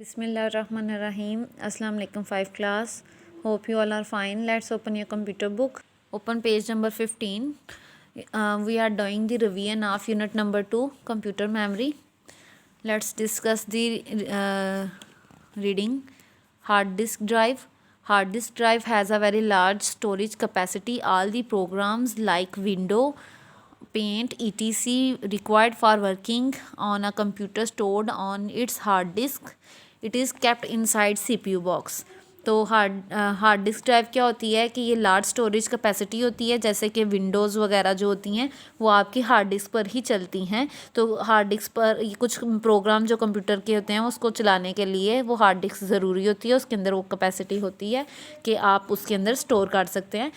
Bismillahirrahmanirrahim. Assalamu alaikum 5 class. Hope you all are fine. Let's open your computer book. Open page number 15. We are doing the revision of unit number 2, computer memory. Let's discuss the reading. Hard disk drive. Hard disk drive has a very large storage capacity. All the programs like Windows, Paint, etc. required for working on a computer stored on its hard disk. It is kept inside CPU box. तो hard disk drive क्या होती है कि ये large storage capacity होती है, जैसे कि विंडोज़ वगैरह जो होती हैं वो आपकी हार्ड डिस्क पर ही चलती हैं। तो हार्ड डिस्क पर ये कुछ प्रोग्राम जो कंप्यूटर के होते हैं उसको चलाने के लिए वो हार्ड डिस्क ज़रूरी होती है, उसके अंदर वो कैपेसिटी होती है कि आप उसके अंदर स्टोर कर सकते हैं।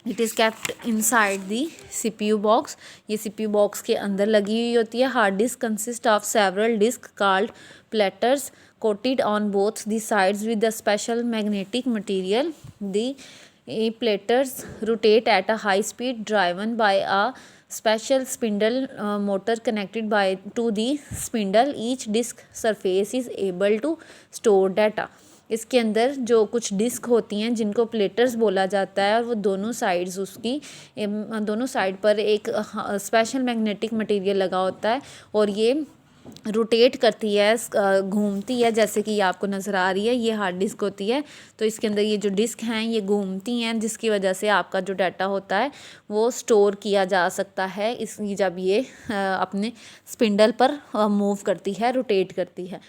It is kept inside the CPU box. ये CPU बॉक्स के अंदर लगी हुई होती है। Hard disk consist of several disk called platters coated on both the sides with a special magnetic material. The platters rotate at a high speed driven by a special spindle motor connected to the spindle. Each disk surface is able to store data. इसके अंदर जो कुछ disc होती हैं जिनको platters बोला जाता है और वो दोनों साइड्स उसकी दोनों साइड पर एक स्पेशल मैग्नेटिक मटेरियल लगा होता है और ये रोटेट करती है, घूमती है, जैसे कि ये आपको नज़र आ रही है। ये हार्ड डिस्क होती है तो इसके अंदर ये जो डिस्क हैं ये घूमती हैं, जिसकी वजह से आपका जो डाटा होता है वो स्टोर किया जा सकता है इस जब ये अपने स्पिंडल पर मूव करती है, रोटेट करती है।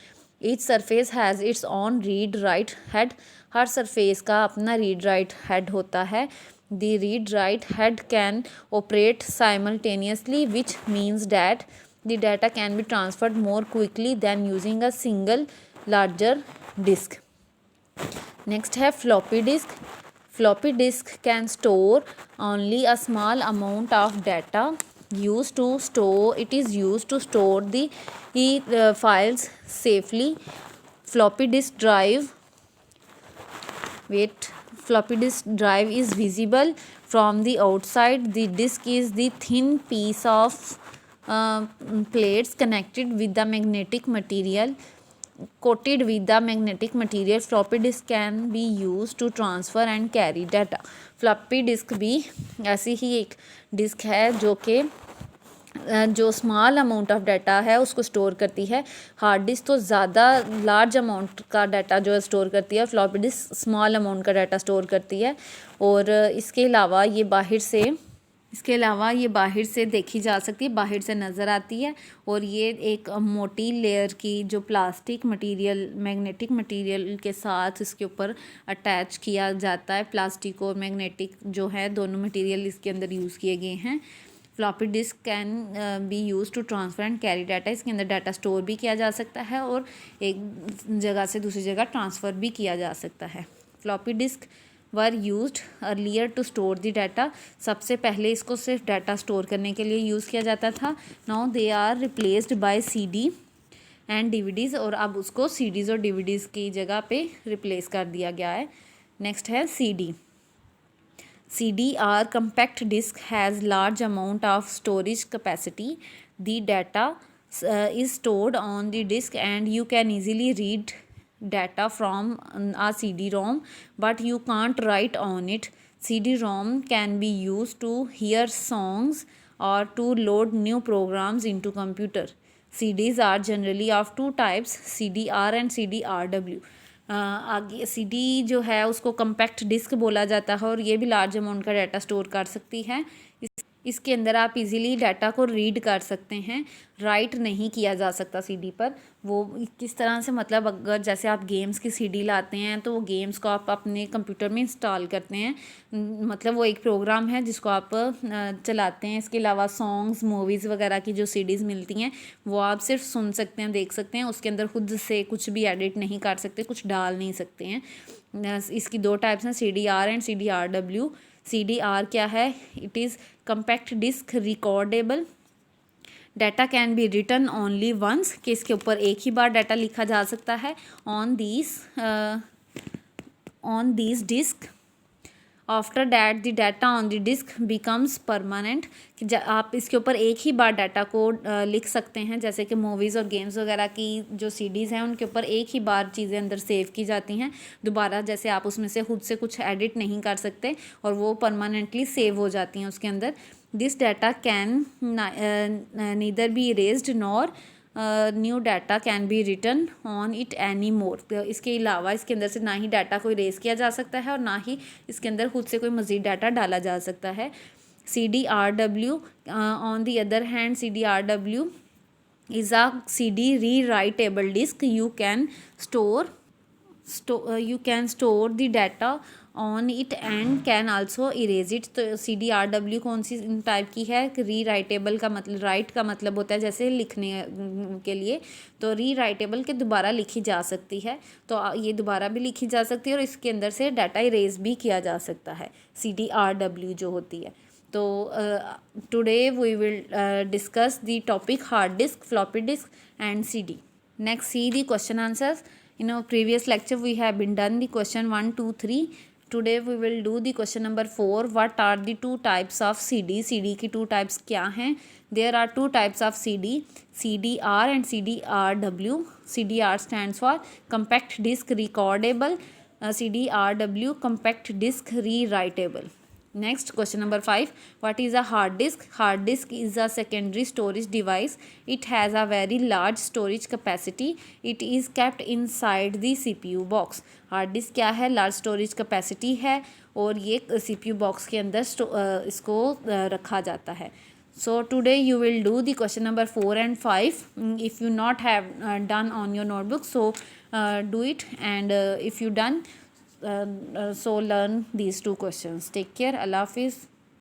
Each surface has its on read write head. Her surface का अपना रीड राइट हेड होता है। The read write head can operate simultaneously which means that the data can be transferred more quickly than using a single larger disk. Next है floppy disk. Floppy disk can store only a small amount of data. It is used to store the files safely. Floppy disk drive is visible from the outside. The disk is the thin piece of plates connected with the magnetic material, coated with the magnetic material. Floppy disk can be used to transfer and carry data. Floppy disk भी ऐसी ही एक disc है जो कि जो small amount of data है उसको store करती है। हार्ड डिस्क तो ज़्यादा लार्ज अमाउंट का डाटा जो है स्टोर करती है, फ्लॉपी डिस्क स्मॉल अमाउंट का डाटा स्टोर करती है। और इसके अलावा ये बाहर से देखी जा सकती है, बाहर से नज़र आती है। और ये एक मोटी लेयर की जो प्लास्टिक मटेरियल मैग्नेटिक मटेरियल के साथ इसके ऊपर अटैच किया जाता है। प्लास्टिक और मैग्नेटिक जो है दोनों मटेरियल इसके अंदर यूज़ किए गए हैं। Floppy disk can be used to transfer and carry data. इसके अंदर डाटा स्टोर भी किया जा सकता है और एक जगह से दूसरी जगह ट्रांसफ़र भी किया जा सकता है। Floppy disk were used earlier to store the data. सबसे पहले इसको सिर्फ डाटा स्टोर करने के लिए यूज़ किया जाता था। Now they are replaced by CD and DVDs। और अब उसको CDs और DVDs की जगह पे रिप्लेस कर दिया गया है। नेक्स्ट है CD or compact disk has large amount of storage capacity. The data is stored on the disk and you can easily read data from a CD-ROM, but you can't write on it. CD-ROM can be used to hear songs or to load new programs into computer. CDs are generally of two types, CD-R and CD-RW. आगे CD जो है उसको compact disc बोला जाता है और ये भी लार्ज अमाउंट का डाटा स्टोर कर सकती है। इसके अंदर आप इजीली डाटा को रीड कर सकते हैं, राइट नहीं किया जा सकता CD पर। वो किस तरह से, मतलब अगर जैसे आप गेम्स की CD लाते हैं तो वो गेम्स को आप अपने कंप्यूटर में इंस्टॉल करते हैं, मतलब वो एक प्रोग्राम है जिसको आप चलाते हैं। इसके अलावा सॉन्ग्स मूवीज़ वगैरह की जो CDs मिलती हैं वो आप सिर्फ सुन सकते हैं, देख सकते हैं, उसके अंदर खुद से कुछ भी एडिट नहीं कर सकते, कुछ डाल नहीं सकते हैं। इसकी दो टाइप्स हैं, CD-R एंड CD-RW। CD-R क्या है? It is compact disc recordable. Data can be written only once, कि इसके ऊपर एक ही बार डाटा लिखा जा सकता है। On these disk after that the data on the disk becomes permanent, कि आप इसके ऊपर एक ही बार डाटा को लिख सकते हैं, जैसे कि मूवीज़ और गेम्स वगैरह की जो सीडीज़ हैं उनके ऊपर एक ही बार चीज़ें अंदर सेव की जाती हैं, दोबारा जैसे आप उसमें से खुद से कुछ एडिट नहीं कर सकते और वो परमानेंटली सेव हो जाती हैं उसके अंदर। This data can neither be erased nor new data can be written on it any more. इसके अलावा इसके अंदर से ना ही डाटा को इरेज किया जा सकता है और ना ही इसके अंदर खुद से कोई मज़ीद डाटा डाला जा सकता है। CDRW on the other hand, CDRW is a CD rewritable disk. You can store the data on it and can also erase it। तो CDRW कौन सी टाइप की है? री राइटेबल का मतलब, राइट का मतलब होता है जैसे लिखने के लिए, तो री राइटेबल के दोबारा लिखी जा सकती है, तो ये दोबारा भी लिखी जा सकती है और इसके अंदर से डाटा इरेज भी किया जा सकता है, CDRW जो होती है। तो today we will discuss the topic hard disk, floppy disk and CD। Next see the question answers. In our previous lecture we have been done the question 1, 2, 3. Today we will do the question number 4. What are the two types of CD? CD की two types क्या हैं? There are two types of CD, CDR and CDRW. CDR stands for compact disc recordable, CDRW compact disc rewritable. Next, question number 5. What is a hard disk? Hard disk is a secondary storage device. It has a very large storage capacity. It is kept inside the CPU box. Hard disk क्या है? Large storage capacity है और ये CPU box के अंदर इसको रखा जाता है। So today you will do the question number 4 and 5. If you not have done on your notebook, so do it, and if you done, so learn these two questions. Take care. Allah Hafiz.